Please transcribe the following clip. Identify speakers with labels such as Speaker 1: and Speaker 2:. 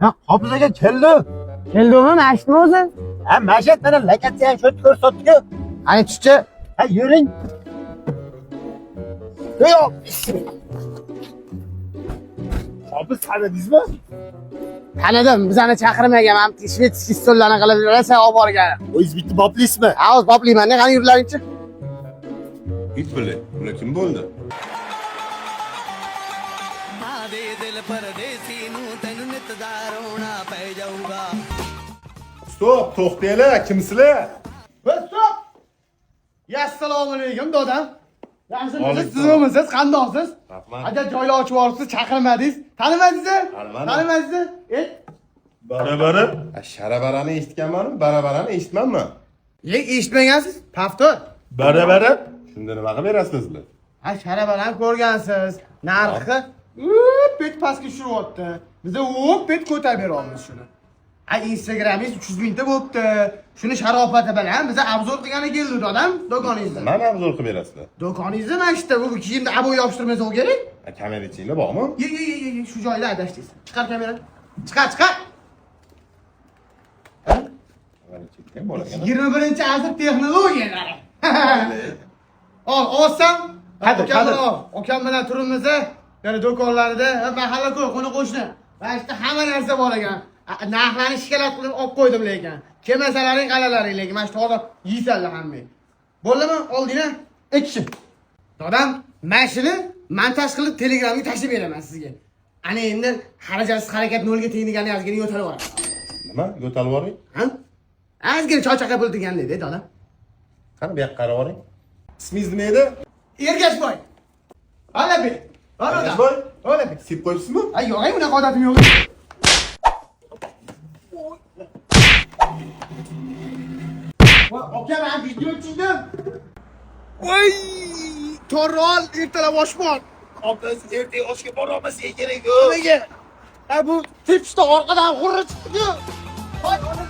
Speaker 1: Ha, Hafız aka keldi.
Speaker 2: Keldimi, mashinami o'zi?
Speaker 1: Ha, mashin mana lakatsiya ham shu ko'rsatdi-ku.
Speaker 2: Qani tushchi.
Speaker 1: Ha, yuring. Yo'q. Hafız tanidingizmi?
Speaker 2: Tanidim, bizani chaqirmagan, men shvetsskiy stollarni qilib rosa olib borgan.
Speaker 1: O'zingiz bitta boplisizmi?
Speaker 2: Ha, o'z boplayman-da, qani yurlaringchi.
Speaker 3: It bile. Ular kim bo'ldi? Stop, to'xtanglar, kimsizlar?
Speaker 2: Stop! Assalomu alaykum, dodam. Yaxshimisiz?
Speaker 3: Alaykum.
Speaker 2: Sizmisiz? Qandoqsiz?
Speaker 3: Rahmat.
Speaker 2: Agar joylar ochib yuboribsiz, chaqirmadingiz. Tanimadingiz?
Speaker 3: Tanimadim.
Speaker 2: Tanimadingiz?
Speaker 3: Barabarib. Sharabarani eshitganman, barabarani eshitmanmi?
Speaker 2: Eshitmagansiz? Paftor.
Speaker 3: Barabarib. Shunda nima qilib berasizlar?
Speaker 2: Ha, sharabalarni ko'rgansiz. Narxi pet pastga tushiryapti. Biz pet ko'tarib beramiz shuni. Ha, Instagramingiz 300 mingta bo'libdi. Shuni sharofati bilan biz obzor qilgani keldik, odam, do'koningizda.
Speaker 3: Mana obzor qilib berasizlar.
Speaker 2: Do'koningizda mana shu bu kiyimni abo yopishtirmasa kerak.
Speaker 3: Kamerachinglar bormi?
Speaker 2: Ye, shu joyda adashdingiz. Chiqar kamerani. Chiqar.
Speaker 3: Chekkan bo'lagan.
Speaker 2: 21-asr texnologiyalari. Olsam, akam bilan turimiz, yana do'konlarida, mahalla qo'ni qo'shni. Mana shu hamma narsa bor ekan. Narxlarni shikolat qilib olib qo'ydim lekin. Kelmasalaring qalalaring lekin mana shu to'g'ri yeysanlar hammang. Bo'ldimi? Oldinglar. Ikki. Dadam, mashina montaj qilib Telegramga tashlab beraman sizga. Ana endi xarajatsiz harakat nolga tengligini yozgan yo'talib yuborasiz.
Speaker 3: Nima? Yo'talib yuboring.
Speaker 2: Ha? Ozgina cho'chaqa bo'lgan dedi, dadam.
Speaker 3: Qani bu yoqqa qarab yuboring. Ismingiz nima edi?
Speaker 2: Ergashboy. Olabek.
Speaker 3: Ergashboy?
Speaker 2: Olabek.
Speaker 3: Sip qo'yibsizmi?
Speaker 2: Ay, yo'q, bunaqa odatim yo'q. Aka, men video chizdim. Voy! Torol ertalab oshmon.
Speaker 1: Hafız ertaga oshga borolmasa kerak.
Speaker 2: Nimaga? Ha, bu tepishda orqadan g'urra chiqdi-ku. Voy, ona